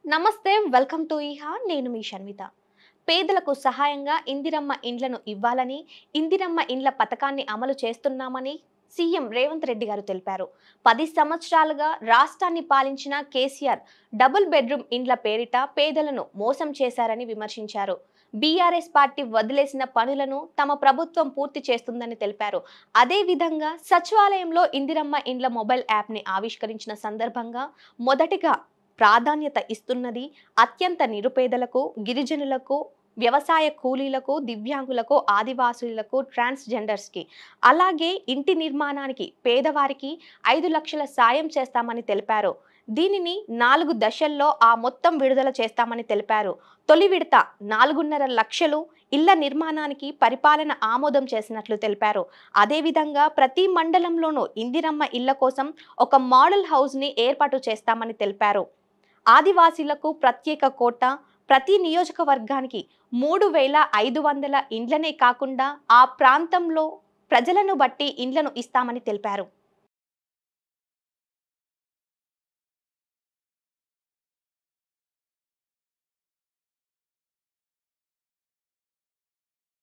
నమస్తే welcome to ఇహా నేను మీ షన్విత. పేదలకు సహాయంగా ఇందిరమ్మ ఇండ్లను ఇవ్వాలని, ఇందిరమ్మ ఇండ్ల పథకాన్ని అమలు చేస్తున్నామని సీఎం రేవంత్ రెడ్డి గారు తెలిపారు. 10 సంవత్సరాలుగా రాష్ట్రాన్ని పాలించిన కేసీఆర్ డబుల్ బెడ్రూమ్ ఇండ్ల పేరిట పేదలను మోసం చేశారని విమర్శించారు. బీఆర్ఎస్ పార్టీ వదిలేసిన పనులను తమ ప్రభుత్వం పూర్తి చేస్తుందని తెలిపారు. అదే విధంగా సచివాలయంలో ఇందిరమ్మ ఇండ్ల మొబైల్ యాప్ని ఆవిష్కరించిన సందర్భంగా మొదటిగా ప్రాధాన్యత ఇస్తున్నది అత్యంత నిరుపేదలకు, గిరిజనులకు, వ్యవసాయ కూలీలకు, దివ్యాంగులకు, ఆదివాసులకు, ట్రాన్స్‌జెండర్స్‌కి. అలాగే ఇంటి నిర్మాణానికి పేదవారికి 5 లక్షల సాయం చేస్తామని తెలిపారు. దీనిని 4 దశల్లో ఆ మొత్తం విడుదల చేస్తామని తెలిపారు. తొలి విడత 4.5 లక్షలు ఇళ్ల నిర్మాణానికి పరిపాలన ఆమోదం చేసినట్లు తెలిపారు. అదేవిధంగా ప్రతి మండలంలోనూ ఇందిరమ్మ ఇళ్ల కోసం ఒక మోడల్ హౌస్‌ని ఏర్పాటు చేస్తామని తెలిపారు. ఆదివాసీలకు ప్రత్యేక కోటా, ప్రతి నియోజకవర్గానికి 3,500 ఇండ్లనే కాకుండా ఆ ప్రాంతంలో ప్రజలను బట్టి ఇండ్లను ఇస్తామని తెలిపారు.